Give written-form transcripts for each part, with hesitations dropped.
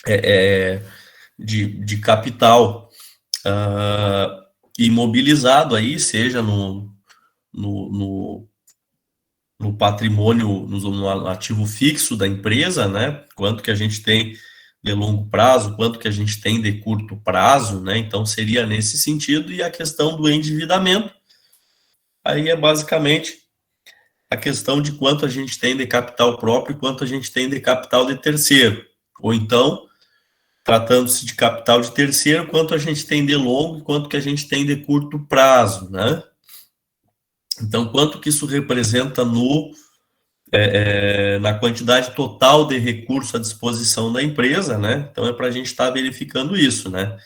é, de capital imobilizado aí, seja no patrimônio, no ativo fixo da empresa, né? Quanto que a gente tem de longo prazo, quanto que a gente tem de curto prazo, né? Então seria nesse sentido, e a questão do endividamento, aí é basicamente a questão de quanto a gente tem de capital próprio e quanto a gente tem de capital de terceiro. Ou então, tratando-se de capital de terceiro, quanto a gente tem de longo e quanto que a gente tem de curto prazo, né? Então, quanto que isso representa na quantidade total de recurso à disposição da empresa, né? Então, é para a gente estar verificando isso, né?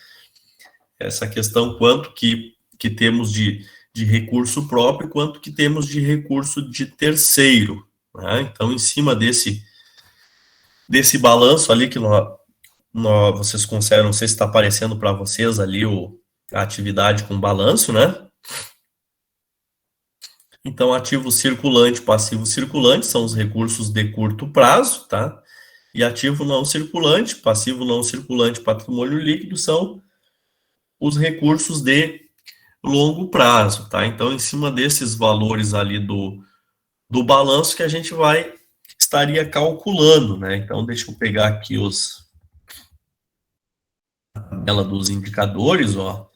Essa questão, quanto que temos de recurso próprio, quanto que temos de recurso de terceiro, né? Então, em cima desse balanço ali que vocês conseguem, não sei se está aparecendo para vocês ali a atividade com balanço, né? Então, ativo circulante, passivo circulante são os recursos de curto prazo, tá? E ativo não circulante, passivo não circulante, patrimônio líquido são os recursos de longo prazo, tá? Então, em cima desses valores ali do balanço que a gente estaria calculando, né? Então, deixa eu pegar aqui ela dos indicadores, ó.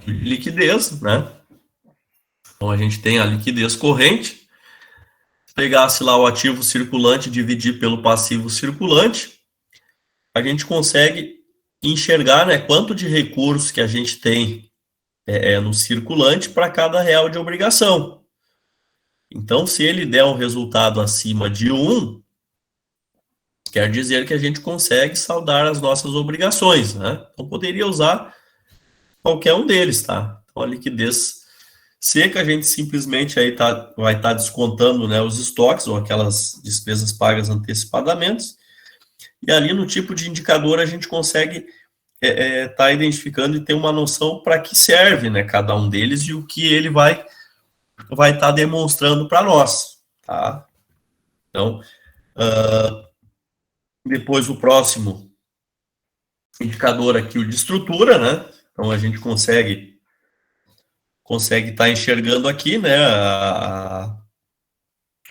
Liquidez, né? Então, a gente tem a liquidez corrente. Se pegasse lá o ativo circulante e dividir pelo passivo circulante, a gente consegue enxergar, né, quanto de recursos que a gente tem no circulante para cada real de obrigação. Então, se ele der um resultado acima de 1, quer dizer que a gente consegue saldar as nossas obrigações, né? Então, poderia usar qualquer um deles, tá? Então, a liquidez seca, a gente simplesmente aí vai estar descontando, né, os estoques ou aquelas despesas pagas antecipadamente, e ali no tipo de indicador a gente consegue estar identificando e ter uma noção para que serve, né, cada um deles e o que ele vai estar demonstrando para nós, tá? Então, depois o próximo indicador aqui, o de estrutura, né? Então a gente consegue estar enxergando aqui, né,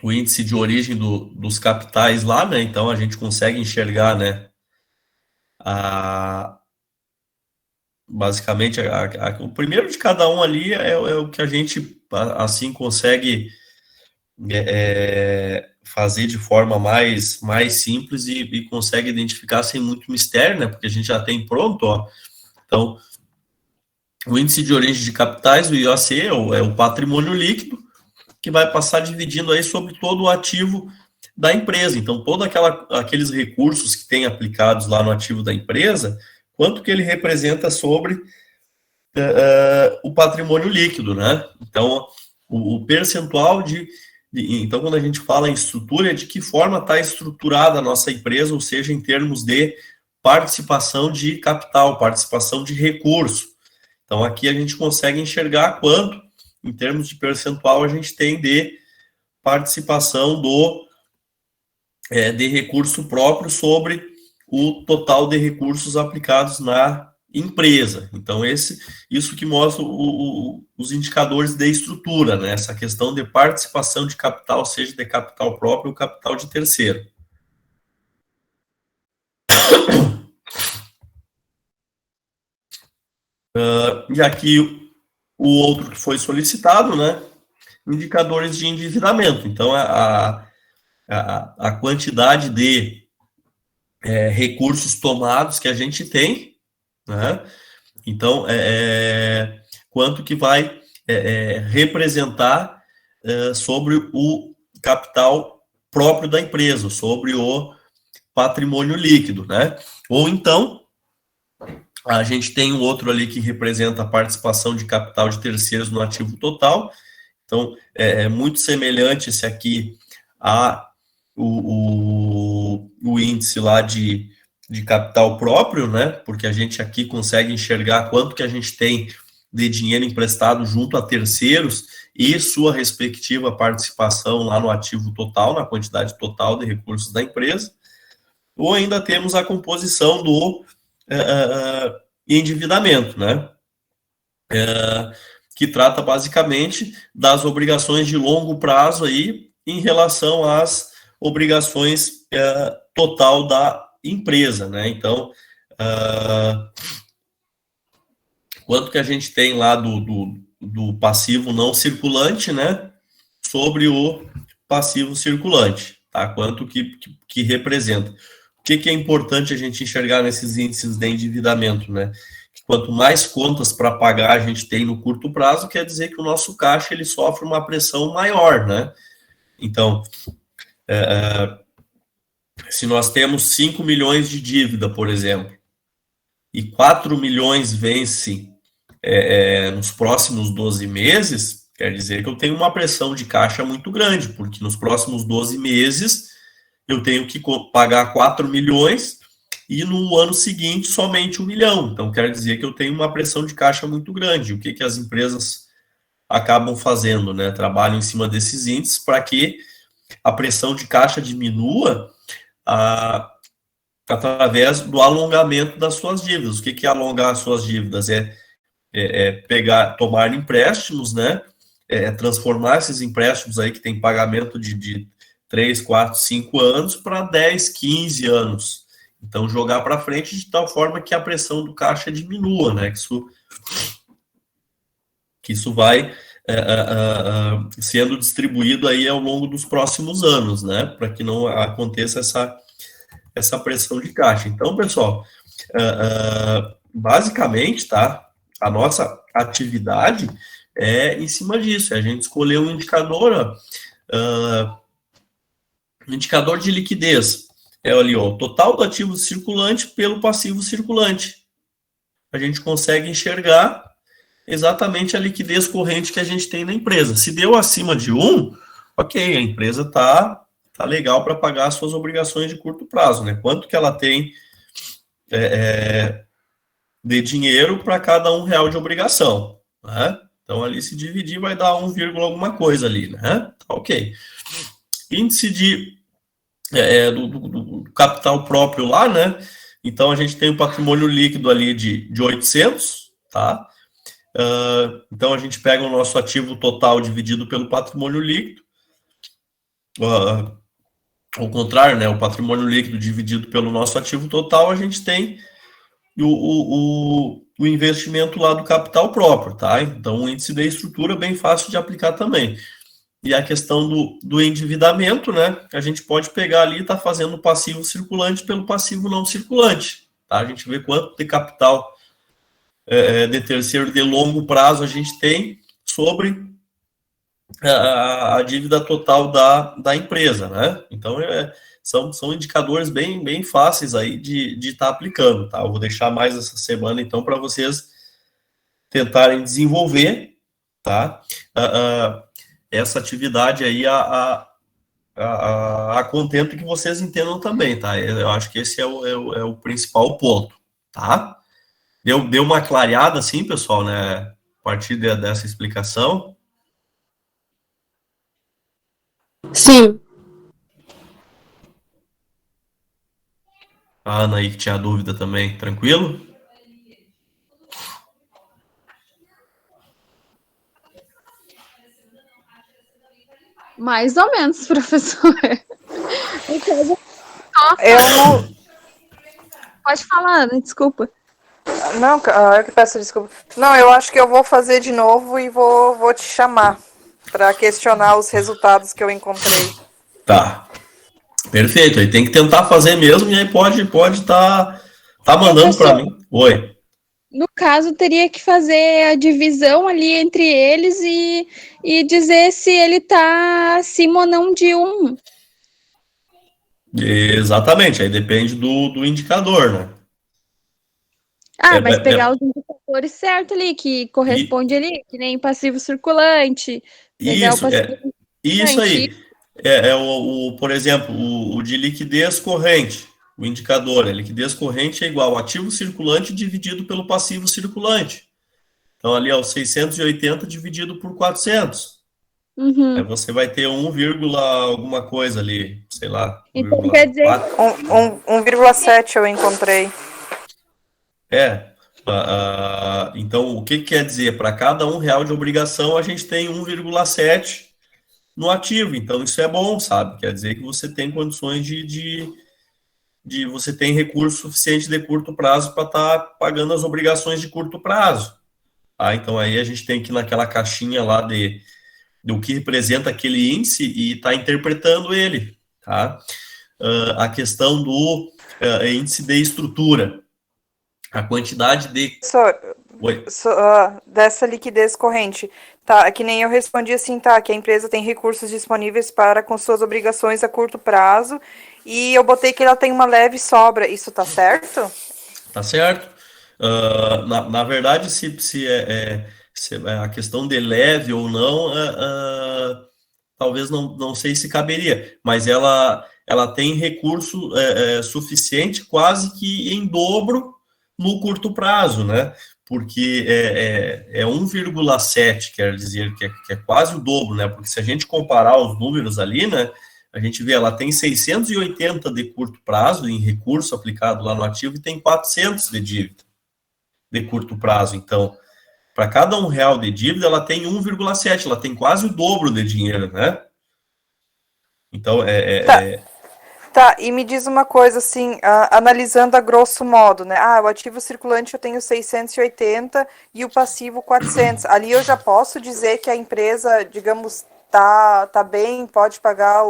o índice de origem dos capitais lá, né? Então a gente consegue enxergar, né, basicamente o primeiro de cada um ali é o que a gente assim consegue fazer de forma mais simples e consegue identificar sem muito mistério, né? Porque a gente já tem pronto, ó. Então, o índice de origem de capitais, o IOC, é o patrimônio líquido, que vai passar dividindo aí sobre todo o ativo da empresa. Então, todos aqueles recursos que tem aplicados lá no ativo da empresa, quanto que ele representa sobre o patrimônio líquido, né? Então, o percentual então, quando a gente fala em estrutura, é de que forma está estruturada a nossa empresa, ou seja, em termos de participação de capital, participação de recurso. Então, aqui a gente consegue enxergar quanto, em termos de percentual, a gente tem de participação de recurso próprio sobre o total de recursos aplicados na empresa. Então, isso que mostra os indicadores de estrutura, né? Essa questão de participação de capital, seja de capital próprio ou capital de terceiro. E aqui o outro que foi solicitado, né? Indicadores de endividamento. Então, a quantidade de recursos tomados que a gente tem, né? Então, quanto que vai representar sobre o capital próprio da empresa, sobre o patrimônio líquido, né? Ou então, a gente tem um outro ali que representa a participação de capital de terceiros no ativo total. Então, é muito semelhante esse aqui o índice lá de capital próprio, né? Porque a gente aqui consegue enxergar quanto que a gente tem de dinheiro emprestado junto a terceiros e sua respectiva participação lá no ativo total, na quantidade total de recursos da empresa, ou ainda temos a composição do endividamento, né? Que trata basicamente das obrigações de longo prazo aí em relação às obrigações total da empresa, né? Então, quanto que a gente tem lá do passivo não circulante, né? Sobre o passivo circulante, tá? Quanto que representa. O que é importante a gente enxergar nesses índices de endividamento, né? Que quanto mais contas para pagar a gente tem no curto prazo, quer dizer que o nosso caixa ele sofre uma pressão maior, né? Então, se nós temos 5 milhões de dívida, por exemplo, e 4 milhões vence nos próximos 12 meses, quer dizer que eu tenho uma pressão de caixa muito grande, porque nos próximos 12 meses eu tenho que pagar 4 milhões e no ano seguinte somente 1 milhão. Então, quer dizer que eu tenho uma pressão de caixa muito grande. O que as empresas acabam fazendo, né? Trabalham em cima desses índices para que a pressão de caixa diminua através do alongamento das suas dívidas. O que é alongar as suas dívidas? Tomar empréstimos, né? Transformar esses empréstimos aí que tem pagamento de 3, 4, 5 anos para 10, 15 anos. Então, jogar para frente de tal forma que a pressão do caixa diminua, né? Que isso vai sendo distribuído aí ao longo dos próximos anos, né? Para que não aconteça essa pressão de caixa. Então, pessoal, basicamente, tá? A nossa atividade é em cima disso, é a gente escolher um indicador, indicador de liquidez. É ali, ó, o total do ativo circulante pelo passivo circulante. A gente consegue enxergar exatamente a liquidez corrente que a gente tem na empresa. Se deu acima de 1, ok, a empresa tá legal para pagar as suas obrigações de curto prazo, né? Quanto que ela tem de dinheiro para cada R$1 de obrigação, né? Então, ali se dividir vai dar 1, alguma coisa ali, né? Ok. Índice do capital próprio lá, né? Então, a gente tem o patrimônio líquido ali de 800, tá? Então, a gente pega o nosso ativo total dividido pelo patrimônio líquido. Ao contrário, né? O patrimônio líquido dividido pelo nosso ativo total, a gente tem o investimento lá do capital próprio, tá? Então, o índice de estrutura é bem fácil de aplicar também. E a questão do endividamento, né? A gente pode pegar ali e tá fazendo o passivo circulante pelo passivo não circulante, tá? A gente vê quanto de capital de terceiro de longo prazo a gente tem sobre a dívida total da empresa, né? Então, são indicadores bem fáceis aí de estar aplicando, tá? Eu vou deixar mais essa semana, então, para vocês tentarem desenvolver, tá? Essa atividade aí a contento que vocês entendam também, tá? Eu acho que esse é o principal ponto, tá? Deu uma clareada, assim, pessoal, né? A partir dessa explicação. Sim. A Ana aí que tinha dúvida também, tranquilo? Mais ou menos, professor. Eu não... Pode falar, Ana, desculpa. Não, eu que peço desculpa. Não, eu acho que eu vou fazer de novo e vou te chamar para questionar os resultados que eu encontrei. Tá. Perfeito. Aí tem que tentar fazer mesmo e aí pode tá mandando para mim. Oi. No caso, teria que fazer a divisão ali entre eles e dizer se ele está acima ou não de 1. Exatamente. Aí depende do indicador, né? Mas pegar os indicadores certos ali, que corresponde ali, que nem passivo circulante. Pegar Isso, isso aí. Por exemplo, o de liquidez corrente, o indicador, a liquidez corrente é igual ao ativo circulante dividido pelo passivo circulante. Então, ali, ó, 680 dividido por 400. Aí você vai ter 1, alguma coisa ali, sei lá, Então, quer dizer... 1,7 eu encontrei. Então, o que quer dizer? Para cada R$ 1 de obrigação, a gente tem 1,7 no ativo. Então, isso é bom, sabe? Quer dizer que você tem condições você tem recurso suficiente de curto prazo para estar pagando as obrigações de curto prazo. Tá? Então, aí a gente tem que ir naquela caixinha lá do que representa aquele índice e está interpretando ele. Tá? A questão do índice de estrutura. A quantidade de... dessa liquidez corrente. Tá, que nem eu respondi assim, tá, que a empresa tem recursos disponíveis para com suas obrigações a curto prazo, e eu botei que ela tem uma leve sobra. Isso tá certo? Tá certo. Na verdade, se a questão de leve ou não, talvez não sei se caberia, mas ela tem recurso suficiente quase que em dobro no curto prazo, né? Porque é 1,7, quer dizer que é quase o dobro, né? Porque se a gente comparar os números ali, né? A gente vê, ela tem 680 de curto prazo em recurso aplicado lá no ativo e tem 400 de dívida de curto prazo. Então, para cada R$ 1 de dívida, ela tem 1,7, ela tem quase o dobro de dinheiro, né? Então, Tá, e me diz uma coisa assim, analisando a grosso modo, né? O ativo circulante eu tenho 680 e o passivo 400. Ali eu já posso dizer que a empresa, digamos, tá bem, pode pagar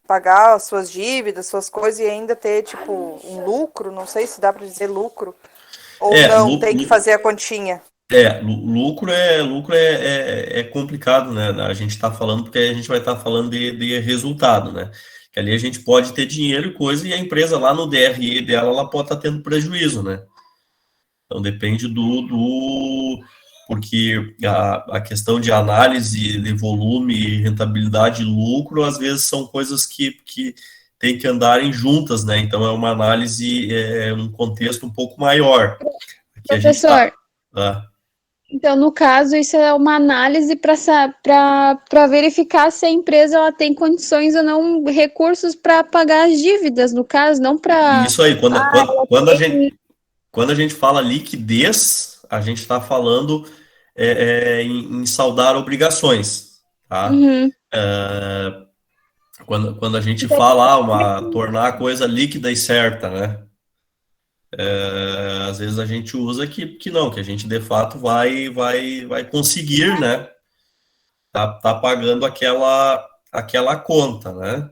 pagar as suas dívidas, suas coisas e ainda ter, tipo, um lucro, não sei se dá para dizer lucro, ou não, tem que fazer a continha. Lucro é complicado, né? A gente está falando porque a gente vai estar falando de resultado, né? Que ali a gente pode ter dinheiro e coisa e a empresa lá no DRE dela, ela pode estar tendo prejuízo, né? Então depende porque a questão de análise de volume, rentabilidade e lucro, às vezes são coisas que tem que andarem juntas, né? Então é uma análise, um contexto um pouco maior. Aqui Professor, então, no caso, isso é uma análise para verificar se a empresa ela tem condições ou não, recursos para pagar as dívidas, no caso, não para... Isso aí, quando a gente fala liquidez, a gente está falando em saldar obrigações, tá? Quando a gente fala tornar a coisa líquida e certa, né? Às vezes a gente usa que não, que a gente de fato vai conseguir, né? Tá pagando aquela conta, né?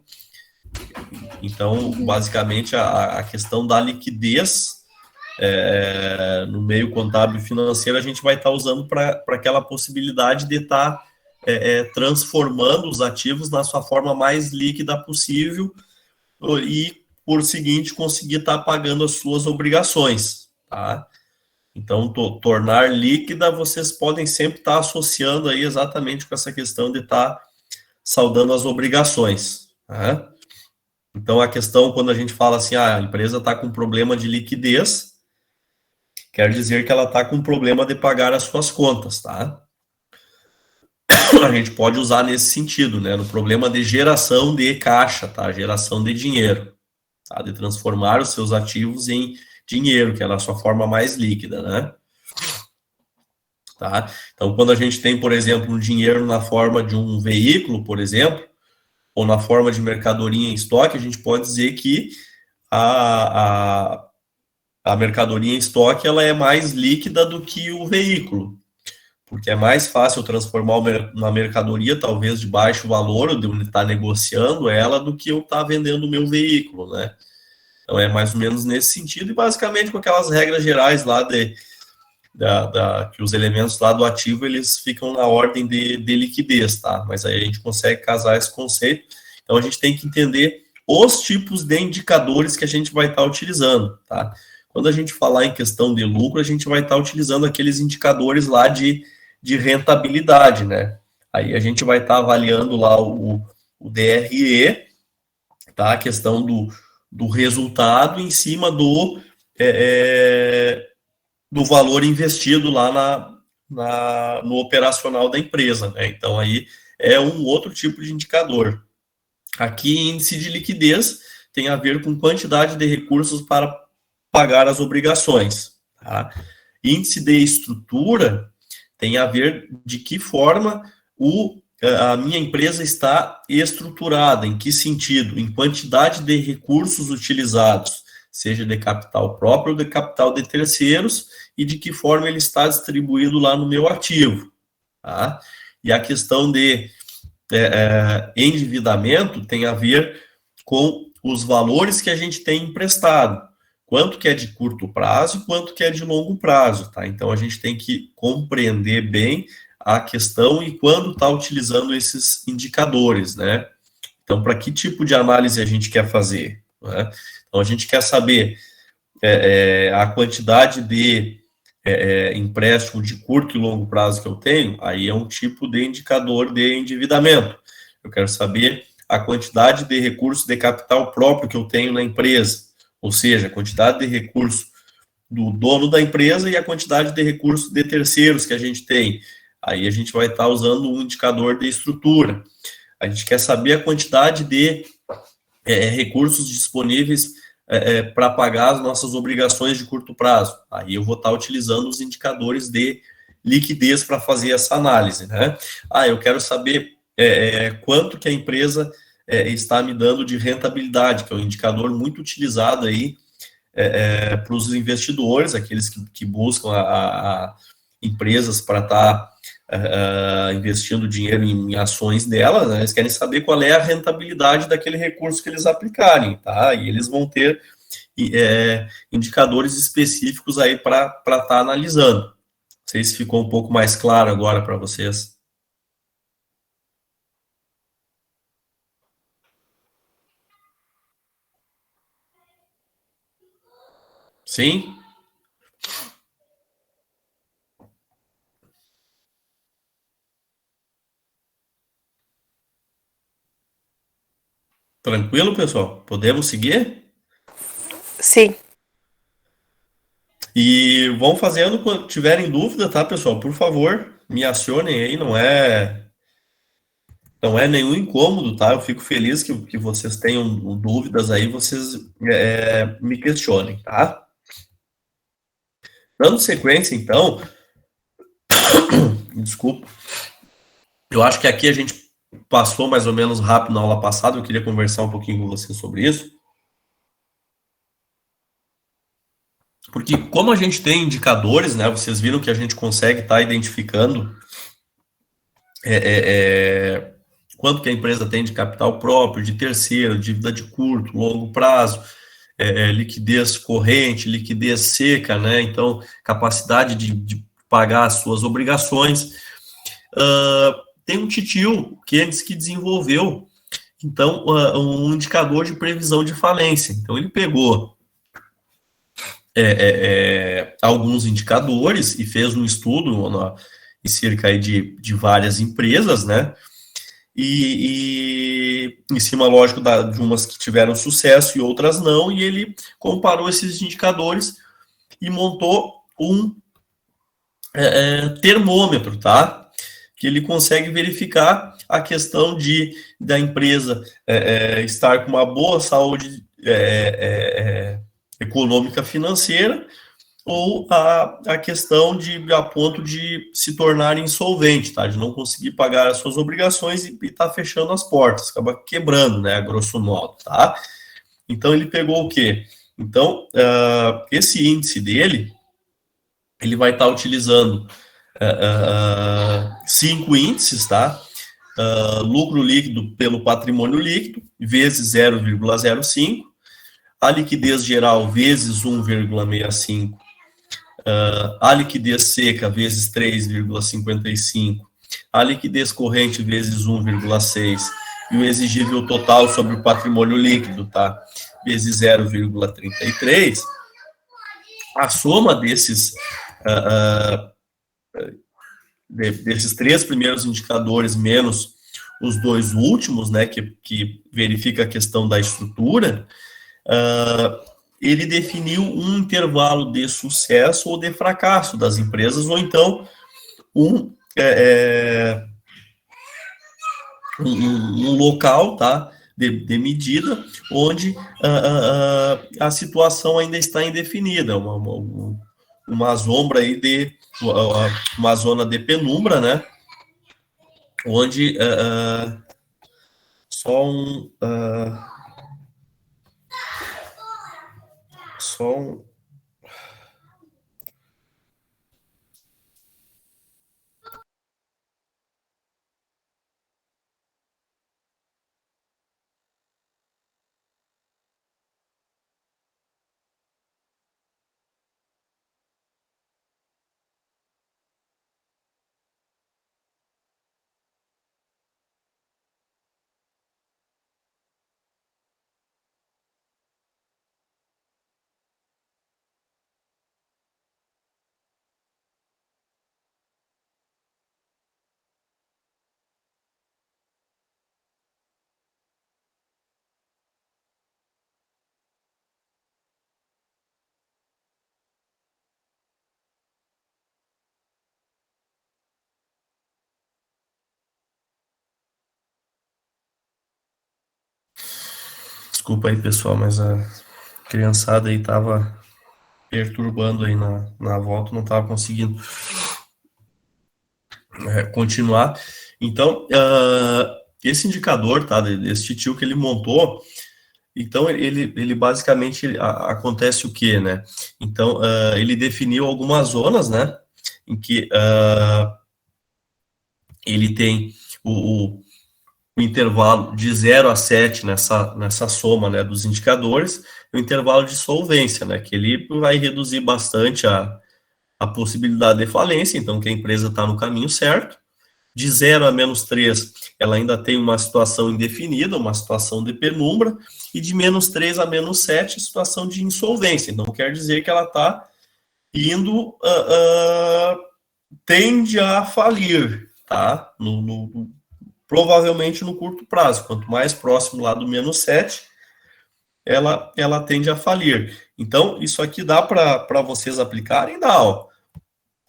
Então, basicamente, a questão da liquidez no meio contábil e financeiro, a gente vai estar usando para aquela possibilidade de estar transformando os ativos na sua forma mais líquida possível e, por seguinte, conseguir estar pagando as suas obrigações, tá? Então, tornar líquida, vocês podem sempre estar associando aí exatamente com essa questão de estar saldando as obrigações, tá? Então, a questão, quando a gente fala assim, a empresa está com problema de liquidez, quer dizer que ela está com problema de pagar as suas contas, tá? A gente pode usar nesse sentido, né? No problema de geração de caixa, tá? Geração de dinheiro, tá? De transformar os seus ativos em dinheiro, que é a sua forma mais líquida, né? Tá? Então, quando a gente tem, por exemplo, um dinheiro na forma de um veículo, por exemplo, ou na forma de mercadoria em estoque, a gente pode dizer que a mercadoria em estoque ela é mais líquida do que o veículo, porque é mais fácil transformar uma mercadoria, talvez de baixo valor, de onde está negociando ela, do que eu estar vendendo o meu veículo, né? Então é mais ou menos nesse sentido, e basicamente com aquelas regras gerais lá que os elementos lá do ativo, eles ficam na ordem de liquidez, tá? Mas aí a gente consegue casar esse conceito. Então a gente tem que entender os tipos de indicadores que a gente vai estar utilizando, tá? Quando a gente falar em questão de lucro, a gente vai estar utilizando aqueles indicadores lá de rentabilidade, né? Aí a gente vai estar avaliando lá o DRE, tá? A questão do resultado em cima do valor investido lá no operacional da empresa, né? Então, aí é um outro tipo de indicador. Aqui, índice de liquidez tem a ver com quantidade de recursos para pagar as obrigações, tá? Índice de estrutura tem a ver de que forma a minha empresa está estruturada, em que sentido? Em quantidade de recursos utilizados, seja de capital próprio ou de capital de terceiros, e de que forma ele está distribuído lá no meu ativo, tá? E a questão de endividamento tem a ver com os valores que a gente tem emprestado, quanto que é de curto prazo e quanto que é de longo prazo, tá? Então, a gente tem que compreender bem a questão e quando está utilizando esses indicadores, né? Então, para que tipo de análise a gente quer fazer, né? Então, a gente quer saber a quantidade de empréstimo de curto e longo prazo que eu tenho, aí é um tipo de indicador de endividamento. Eu quero saber a quantidade de recursos de capital próprio que eu tenho na empresa, ou seja, a quantidade de recursos do dono da empresa e a quantidade de recursos de terceiros que a gente tem. Aí a gente vai estar usando um indicador de estrutura. A gente quer saber a quantidade de recursos disponíveis para pagar as nossas obrigações de curto prazo. Aí eu vou estar utilizando os indicadores de liquidez para fazer essa análise, né? Eu quero saber quanto que a empresa está me dando de rentabilidade, que é um indicador muito utilizado aí para os investidores, aqueles que buscam empresas para estar investindo dinheiro em ações delas, né? Eles querem saber qual é a rentabilidade daquele recurso que eles aplicarem, tá? E eles vão ter indicadores específicos aí para estar analisando. Não sei se ficou um pouco mais claro agora para vocês. Sim? Tranquilo, pessoal? Podemos seguir? Sim. E vão fazendo quando tiverem dúvida, tá, pessoal? Por favor, me acionem aí, não é nenhum incômodo, tá? Eu fico feliz que vocês tenham dúvidas aí, vocês me questionem, tá? Dando sequência, então, desculpa, eu acho que aqui a gente passou mais ou menos rápido na aula passada, eu queria conversar um pouquinho com vocês sobre isso. Porque como a gente tem indicadores, né, vocês viram que a gente consegue estar identificando quanto que a empresa tem de capital próprio, de terceiro, dívida de curto, longo prazo, liquidez corrente, liquidez seca, né? Então, capacidade de pagar as suas obrigações. Tem um titio que desenvolveu, então, um indicador de previsão de falência. Então, ele pegou alguns indicadores e fez um estudo em cerca aí de várias empresas, né? E em cima, lógico, de umas que tiveram sucesso e outras não, e ele comparou esses indicadores e montou um termômetro, tá? Que ele consegue verificar a questão da empresa estar com uma boa saúde econômica financeira, ou a questão a ponto de se tornar insolvente, tá? De não conseguir pagar as suas obrigações e tá fechando as portas, acaba quebrando, né, a grosso modo, tá? Então, ele pegou o quê? Então, esse índice dele, ele vai estar utilizando 5 índices, tá? Lucro líquido pelo patrimônio líquido, vezes 0,05, a liquidez geral vezes 1,65, a liquidez seca vezes 3,55, a liquidez corrente vezes 1,6 e o exigível total sobre o patrimônio líquido, tá? Vezes 0,33. A soma desses 3 primeiros indicadores menos os 2 últimos, né, que verifica a questão da estrutura, ele definiu um intervalo de sucesso ou de fracasso das empresas, ou então um, um local, tá, de medida, onde a situação ainda está indefinida, uma sombra aí uma zona de penumbra, né, onde só um só um desculpa aí, pessoal, mas a criançada aí tava perturbando aí na volta, não tava conseguindo continuar. Então, esse indicador, tá, desse tio que ele montou, então ele basicamente acontece o quê, né? Então, ele definiu algumas zonas, né, em que ele tem o intervalo de 0 a 7 nessa soma, né, dos indicadores, o intervalo de solvência, né, que ele vai reduzir bastante a possibilidade de falência, então que a empresa está no caminho certo. De 0 a -3, ela ainda tem uma situação indefinida, uma situação de penumbra, e de -3 a -7, situação de insolvência. Então, quer dizer que ela está indo, tende a falir, tá? Provavelmente no curto prazo. Quanto mais próximo lá do -7, ela tende a falir. Então, isso aqui dá para vocês aplicarem? Dá, ó.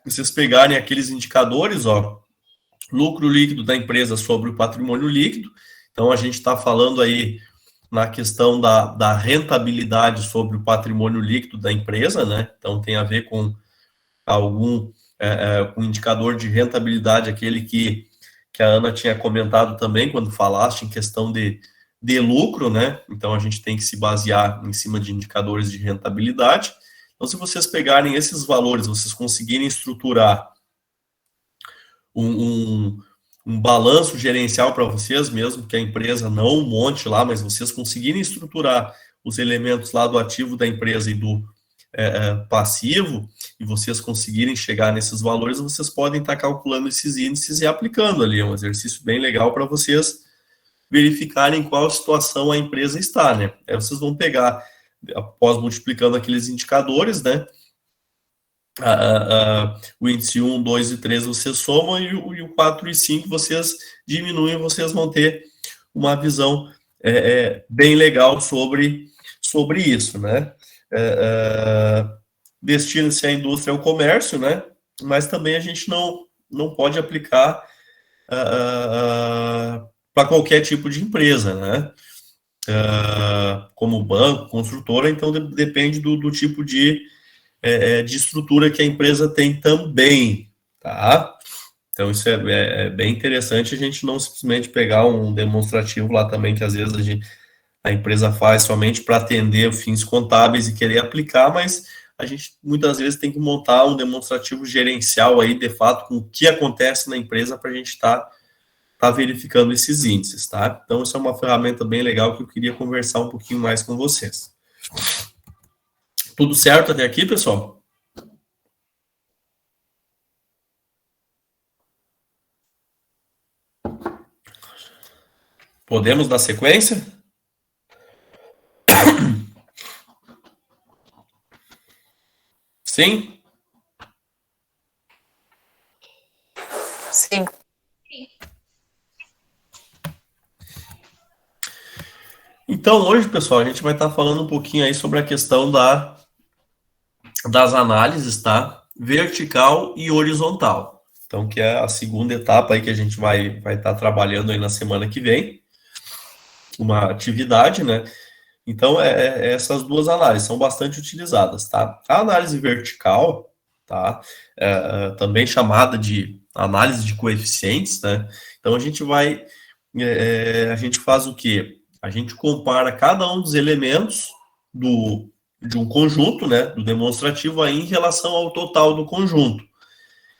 Vocês pegarem aqueles indicadores, ó, lucro líquido da empresa sobre o patrimônio líquido. Então, a gente está falando aí na questão da rentabilidade sobre o patrimônio líquido da empresa, né? Então, tem a ver com algum um indicador de rentabilidade, aquele que a Ana tinha comentado também, quando falaste em questão de lucro, né? Então, a gente tem que se basear em cima de indicadores de rentabilidade. Então, se vocês pegarem esses valores, vocês conseguirem estruturar um balanço gerencial para vocês, mesmo que a empresa não monte lá, mas vocês conseguirem estruturar os elementos lá do ativo da empresa e do passivo, e vocês conseguirem chegar nesses valores, vocês podem estar calculando esses índices e aplicando ali. É um exercício bem legal para vocês verificarem em qual situação a empresa está, né? Aí vocês vão pegar, após multiplicando aqueles indicadores, né? O índice 1, 2 e 3 vocês somam, e o 4 e 5 vocês diminuem, vocês vão ter uma visão bem legal sobre isso, né? Destina-se à indústria e ao comércio, né? Mas também a gente não pode aplicar para qualquer tipo de empresa, né? Como banco, construtora, então depende do tipo de estrutura que a empresa tem também, tá? Então, isso é bem interessante, a gente não simplesmente pegar um demonstrativo lá também, que às vezes a empresa faz somente para atender fins contábeis e querer aplicar, mas a gente muitas vezes tem que montar um demonstrativo gerencial aí, de fato, com o que acontece na empresa para a gente tá verificando esses índices, tá? Então, isso é uma ferramenta bem legal que eu queria conversar um pouquinho mais com vocês. Tudo certo até aqui, pessoal? Podemos dar sequência? Sim? Sim. Então, hoje, pessoal, a gente vai estar falando um pouquinho aí sobre a questão das análises, tá? Vertical e horizontal. Então, que é a segunda etapa aí que a gente vai estar trabalhando aí na semana que vem. Uma atividade, né? Então, essas duas análises são bastante utilizadas, tá? A análise vertical, tá? Também chamada de análise de coeficientes, né? Então, a gente faz o quê? A gente compara cada um dos elementos de um conjunto, né? Do demonstrativo aí em relação ao total do conjunto.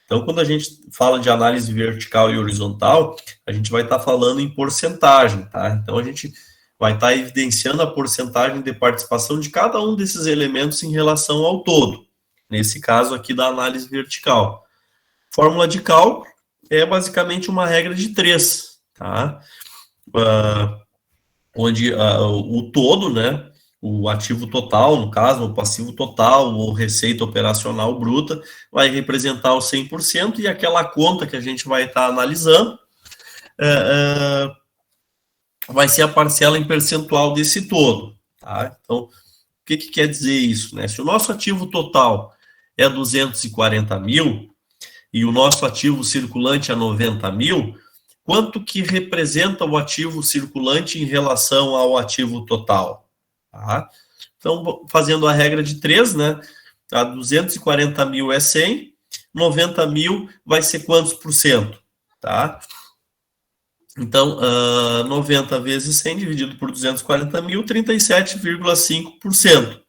Então, quando a gente fala de análise vertical e horizontal, a gente vai estar falando em porcentagem, tá? Então, a gente vai estar evidenciando a porcentagem de participação de cada um desses elementos em relação ao todo. Nesse caso aqui da análise vertical. Fórmula de cálculo é basicamente uma regra de 3, tá? Onde o todo, né? O ativo total, no caso, o passivo total, ou receita operacional bruta, vai representar o 100%, e aquela conta que a gente vai estar analisando vai ser a parcela em percentual desse todo, tá? Então, o que quer dizer isso, né? Se o nosso ativo total é 240 mil e o nosso ativo circulante é 90 mil, quanto que representa o ativo circulante em relação ao ativo total? Tá? Então, fazendo a regra de 3, né? A 240 mil é 100, 90 mil vai ser quantos por cento? Tá? Então, 90 vezes 100 dividido por 240 mil, 37,5%.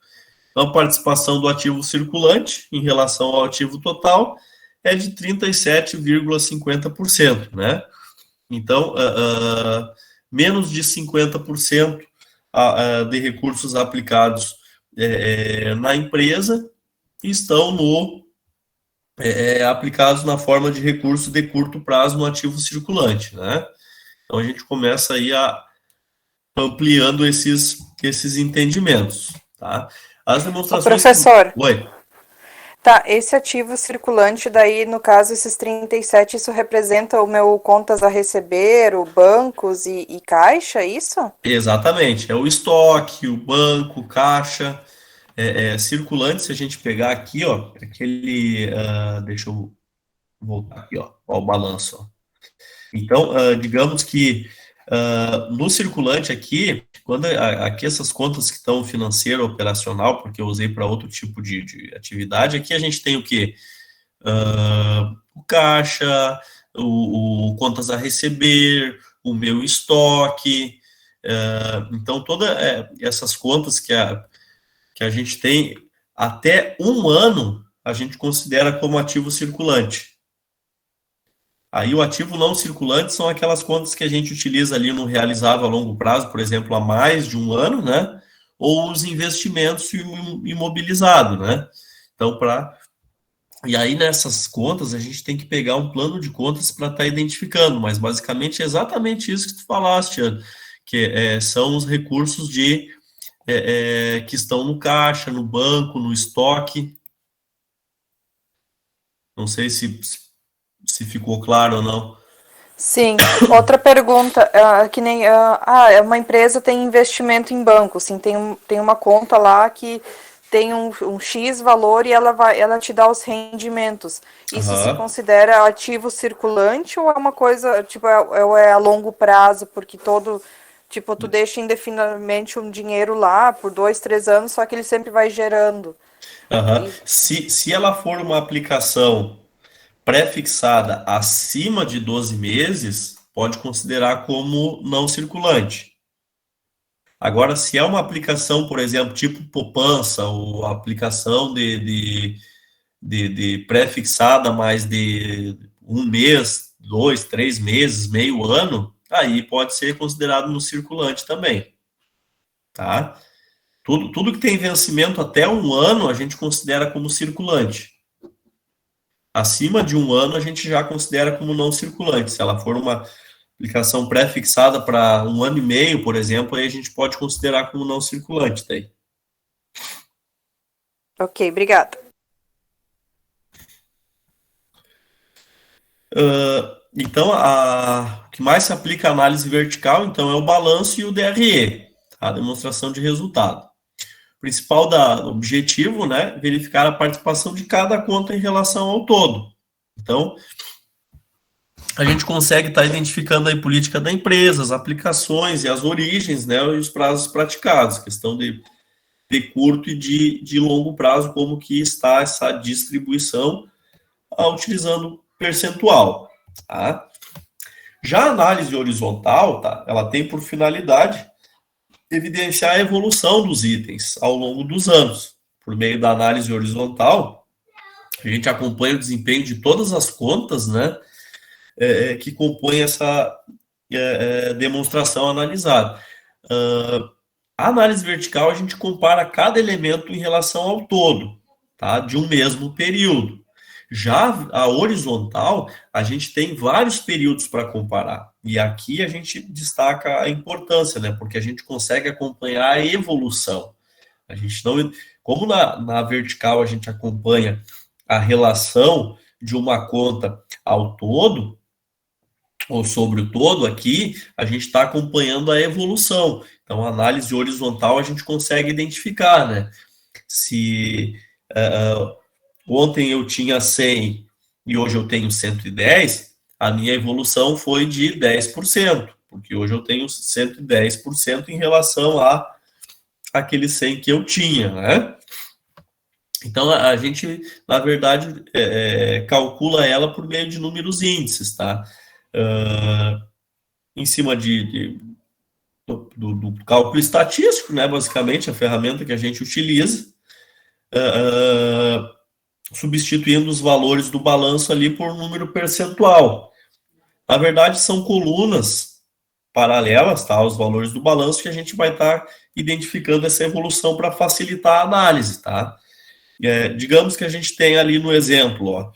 Então, a participação do ativo circulante em relação ao ativo total é de 37,50%, né? Então, menos de 50% de recursos aplicados na empresa estão aplicados na forma de recurso de curto prazo no ativo circulante, né? Então, a gente começa aí ampliando esses entendimentos, tá? As demonstrações... Professor. Oi. Tá, esse ativo circulante, daí, no caso, esses 37, isso representa o meu contas a receber, o bancos e caixa, é isso? Exatamente, é o estoque, o banco, caixa, circulante, se a gente pegar aqui, ó, aquele, deixa eu voltar aqui, ó o balanço, ó. Então, digamos que no circulante aqui, quando aqui essas contas que estão financeiro, operacional, porque eu usei para outro tipo de atividade, aqui a gente tem o quê? O caixa, o contas a receber, o meu estoque. Então, todas essas contas que a gente tem até um ano, a gente considera como ativo circulante. Aí o ativo não circulante são aquelas contas que a gente utiliza ali no realizável a longo prazo, por exemplo, há mais de um ano, né? Ou os investimentos imobilizados, né? Então, E aí nessas contas a gente tem que pegar um plano de contas para estar identificando, mas basicamente é exatamente isso que tu falaste, Ana, que são os recursos que estão no caixa, no banco, no estoque. Não sei se ficou claro ou não. Sim. Outra pergunta, que nem uma empresa tem investimento em banco, assim, tem uma conta lá que tem um X valor e ela te dá os rendimentos. Isso se considera ativo circulante ou é uma coisa, tipo, é a longo prazo, porque tipo, tu deixa indefinidamente um dinheiro lá por 2, 3 anos, só que ele sempre vai gerando. Se ela for uma aplicação pré-fixada acima de 12 meses, pode considerar como não circulante. Agora, se é uma aplicação, por exemplo, tipo poupança, ou aplicação de pré-fixada mais de um mês, 2, 3 meses, meio ano, aí pode ser considerado no circulante também, tá? Tudo que tem vencimento até um ano, a gente considera como circulante. Acima de um ano, a gente já considera como não circulante. Se ela for uma aplicação pré-fixada para um ano e meio, por exemplo, aí a gente pode considerar como não circulante daí. Ok, obrigada. Então, o que mais se aplica à análise vertical, então, é o balanço e o DRE. a demonstração de resultado. O principal objetivo, né, verificar a participação de cada conta em relação ao todo. Então, a gente consegue estar identificando a política da empresa, as aplicações e as origens, né, e os prazos praticados, questão de curto e de longo prazo, como que está essa distribuição, utilizando percentual. Tá? Já a análise horizontal, tá, ela tem por finalidade evidenciar a evolução dos itens ao longo dos anos. Por meio da análise horizontal, a gente acompanha o desempenho de todas as contas, né, que compõem essa demonstração analisada. A análise vertical, a gente compara cada elemento em relação ao todo, tá, de um mesmo período. Já a horizontal, a gente tem vários períodos para comparar. E aqui a gente destaca a importância, né? Porque a gente consegue acompanhar a evolução. A gente não, como na vertical a gente acompanha a relação de uma conta ao todo, ou sobre o todo, aqui a gente está acompanhando a evolução. Então, a análise horizontal a gente consegue identificar, né? Se ontem eu tinha 100 e hoje eu tenho 110, a minha evolução foi de 10%, porque hoje eu tenho 110% em relação àquele 100 que eu tinha, né? Então, a gente, na verdade, calcula ela por meio de números índices, tá? Em cima do cálculo estatístico, né? Basicamente, a ferramenta que a gente utiliza, substituindo os valores do balanço ali por número percentual. Na verdade, são colunas paralelas, tá? Os valores do balanço que a gente vai estar identificando essa evolução para facilitar a análise, tá? Digamos que a gente tem ali no exemplo, ó,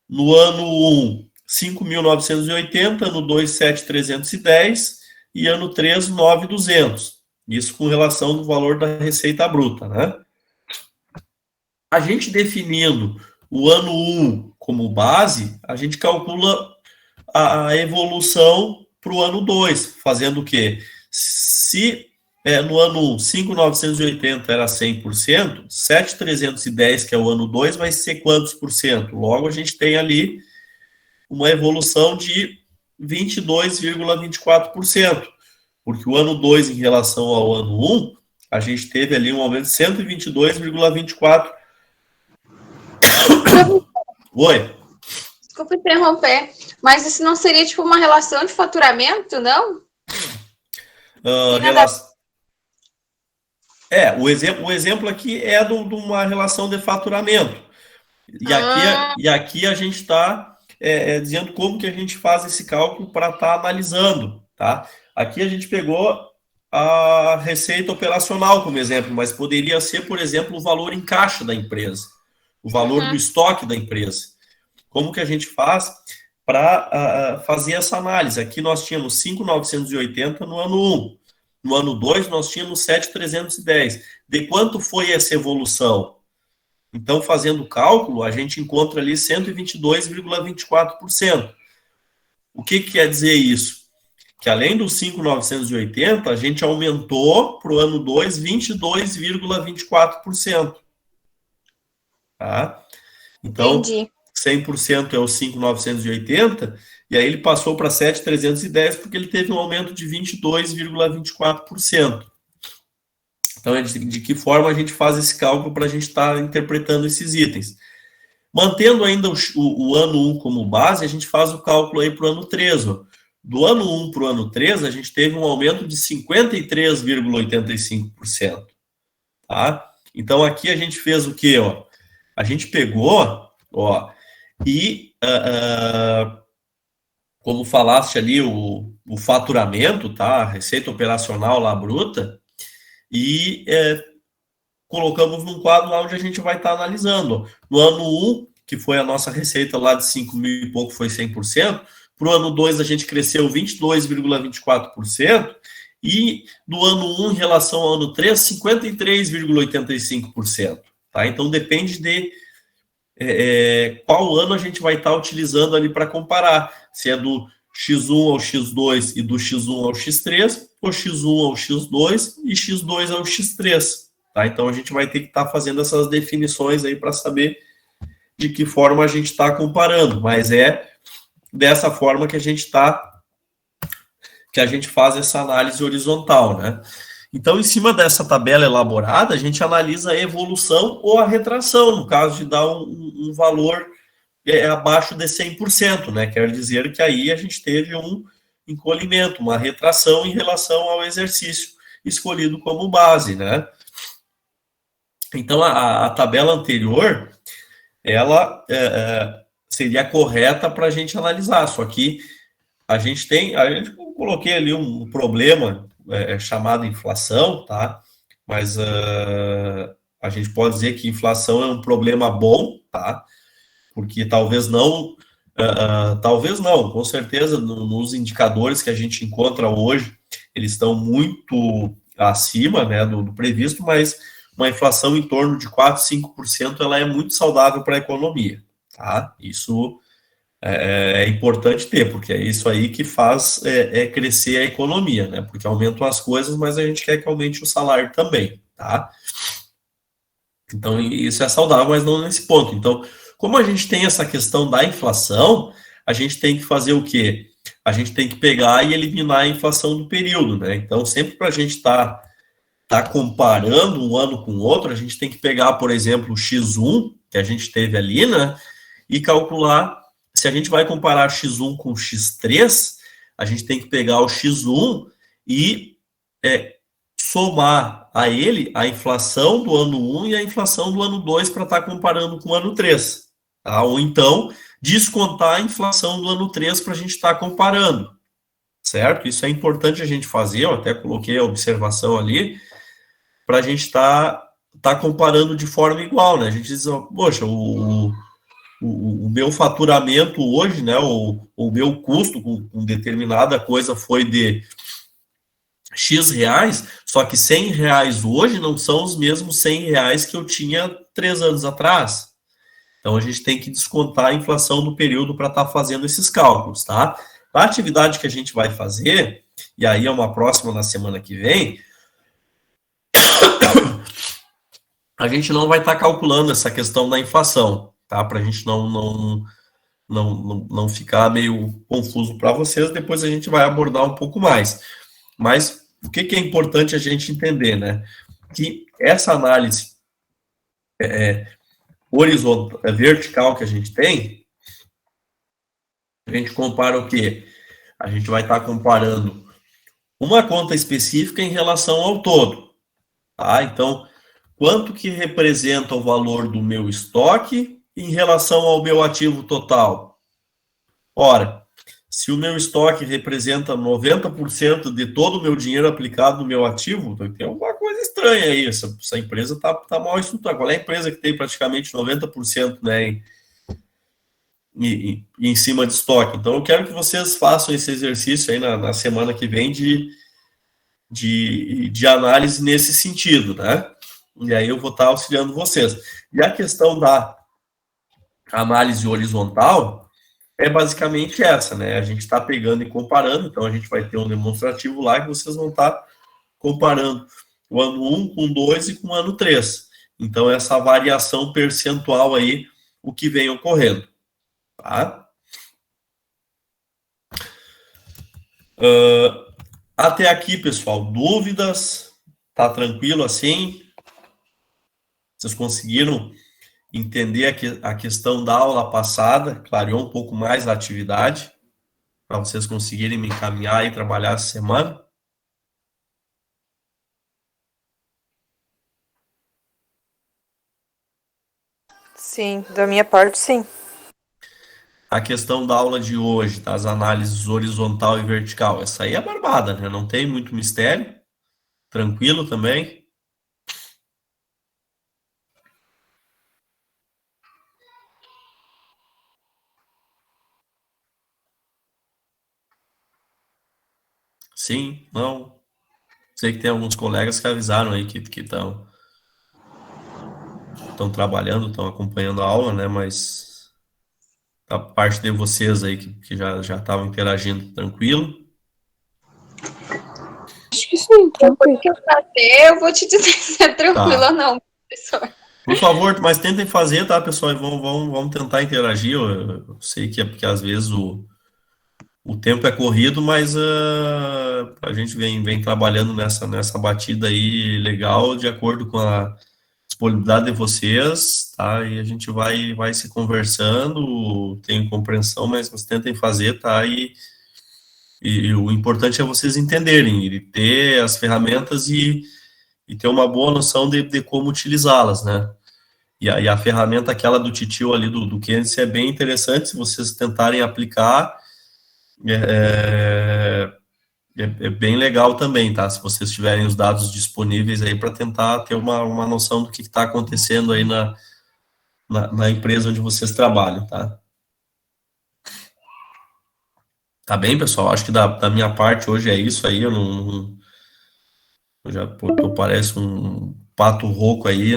no ano 1, 5.980, no 2, 7.310 e ano 3, 9.200. Isso com relação do valor da receita bruta, né? A gente definindo o ano 1 como base, a gente calcula a evolução para o ano 2, fazendo o quê? Se no ano 1, 5.980 era 100%, 7.310, que é o ano 2, vai ser quantos por cento? Logo, a gente tem ali uma evolução de 22,24%, porque o ano 2 em relação ao ano 1, a gente teve ali um aumento de 122,24%. Oi. Desculpa interromper, mas isso não seria tipo uma relação de faturamento, não? O exemplo aqui é de uma relação de faturamento. E aqui a gente está dizendo como que a gente faz esse cálculo para estar analisando, tá? Aqui a gente pegou a receita operacional como exemplo, mas poderia ser, por exemplo, o valor em caixa da empresa, o valor do estoque da empresa. Como que a gente faz para fazer essa análise? Aqui nós tínhamos 5.980 no ano 1. No ano 2, nós tínhamos 7.310. De quanto foi essa evolução? Então, fazendo o cálculo, a gente encontra ali 122,24%. O que quer dizer isso? Que além dos 5.980, a gente aumentou para o ano 2 22,24%. Tá? Então, entendi. 100% é o 5.980, e aí ele passou para 7.310 porque ele teve um aumento de 22,24%. Então, de que forma a gente faz esse cálculo para a gente estar interpretando esses itens? Mantendo ainda o ano 1 como base, a gente faz o cálculo aí para o ano 3. Ó. Do ano 1 para o ano 3, a gente teve um aumento de 53,85%. Tá? Então, aqui a gente fez o quê? Ó? A gente pegou, ó, e como falaste ali, o faturamento, tá? A receita operacional lá bruta, e colocamos num quadro lá onde a gente vai estar analisando. No ano 1, que foi a nossa receita lá de 5 mil e pouco, foi 100%, para o ano 2 a gente cresceu 22,24%, e do ano 1 em relação ao ano 3, 53,85%. Tá? Então depende de qual ano a gente vai estar utilizando ali para comparar, se é do x1 ao x2 e do x1 ao x3, ou x1 ao x2 e x2 ao x3. Tá? Então, a gente vai ter que estar fazendo essas definições aí para saber de que forma a gente está comparando, mas é dessa forma que a gente faz essa análise horizontal, né? Então, em cima dessa tabela elaborada, a gente analisa a evolução ou a retração, no caso de dar um valor abaixo de 100%, né? Quer dizer que aí a gente teve um encolhimento, uma retração em relação ao exercício escolhido como base, né? Então, a tabela anterior, ela seria correta para a gente analisar, só que eu coloquei ali um problema chamado inflação, tá? Mas a gente pode dizer que inflação é um problema bom, tá? Porque talvez não, com certeza, nos indicadores que a gente encontra hoje, eles estão muito acima, né, do previsto, mas uma inflação em torno de 4, 5%, ela é muito saudável para a economia, tá? Isso é importante ter, porque é isso aí que faz crescer a economia, né? Porque aumentam as coisas, mas a gente quer que aumente o salário também, tá? Então, isso é saudável, mas não nesse ponto. Então, como a gente tem essa questão da inflação, a gente tem que fazer o quê? A gente tem que pegar e eliminar a inflação do período, né? Então, sempre para a gente estar comparando um ano com o outro, a gente tem que pegar, por exemplo, o X1 que a gente teve ali, né? E calcular, se a gente vai comparar X1 com X3, a gente tem que pegar o X1 e somar a ele a inflação do ano 1 e a inflação do ano 2 para estar comparando com o ano 3. Tá? Ou então, descontar a inflação do ano 3 para a gente estar comparando. Certo? Isso é importante a gente fazer, eu até coloquei a observação ali, para a gente estar comparando de forma igual, né? A gente diz, poxa, o meu faturamento hoje, né, o meu custo com determinada coisa foi de X reais, só que 100 reais hoje não são os mesmos 100 reais que eu tinha 3 anos atrás. Então, a gente tem que descontar a inflação do período para estar fazendo esses cálculos, tá? A atividade que a gente vai fazer, e aí é uma próxima na semana que vem, a gente não vai estar calculando essa questão da inflação, tá? Para a gente não ficar meio confuso para vocês, depois a gente vai abordar um pouco mais. Mas o que é importante a gente entender, né? Que essa análise horizontal, vertical que a gente tem, a gente compara o quê? A gente vai estar comparando uma conta específica em relação ao todo, tá? Então, quanto que representa o valor do meu estoque em relação ao meu ativo total? Ora, se o meu estoque representa 90% de todo o meu dinheiro aplicado no meu ativo, tem alguma coisa estranha aí. Essa empresa está mal estruturada. Qual é a empresa que tem praticamente 90%, né, em cima de estoque? Então, eu quero que vocês façam esse exercício aí na semana que vem de análise nesse sentido, né? E aí eu vou estar auxiliando vocês. E a questão da análise horizontal é basicamente essa, né? A gente está pegando e comparando, então a gente vai ter um demonstrativo lá que vocês vão estar comparando o ano 1 com 2 e com o ano 3. Então, essa variação percentual aí, o que vem ocorrendo, tá? Até aqui, pessoal, dúvidas? Tá tranquilo assim? Vocês conseguiram entender a questão da aula passada? Clareou um pouco mais a atividade? Para vocês conseguirem me encaminhar e trabalhar essa semana? Sim, da minha parte, sim. A questão da aula de hoje, das análises horizontal e vertical, essa aí é barbada, né? Não tem muito mistério. Tranquilo também. Sim, não. Sei que tem alguns colegas que avisaram aí que estão trabalhando, estão acompanhando a aula, né? Mas da parte de vocês aí que já estavam interagindo tranquilo. Acho que sim, tranquilo. Eu vou te dizer se é tranquilo ou não, professor. Por favor, mas tentem fazer, tá, pessoal? E vamos tentar interagir. Eu sei que é porque às vezes o tempo é corrido, mas a gente vem trabalhando nessa batida aí legal, de acordo com a disponibilidade de vocês, tá? E a gente vai se conversando, tenho compreensão, mas vocês tentem fazer, tá? E o importante é vocês entenderem, e ter as ferramentas e ter uma boa noção de como utilizá-las, né? E a ferramenta aquela do titio ali, do Candice, é bem interessante, se vocês tentarem aplicar, é bem legal também, tá? Se vocês tiverem os dados disponíveis aí para tentar ter uma noção do que está acontecendo aí na empresa onde vocês trabalham, tá? Tá bem, pessoal? Acho que da minha parte hoje é isso aí, eu já parece um pato rouco aí,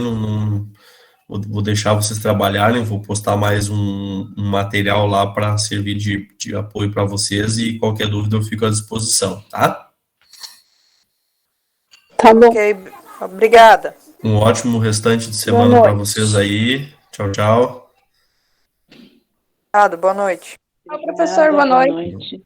vou deixar vocês trabalharem, vou postar mais um material lá para servir de apoio para vocês e qualquer dúvida eu fico à disposição, tá? Tá bom. Ok, obrigada. Um ótimo restante de semana para vocês aí. Tchau, tchau. Boa noite. Tchau, professor, boa noite.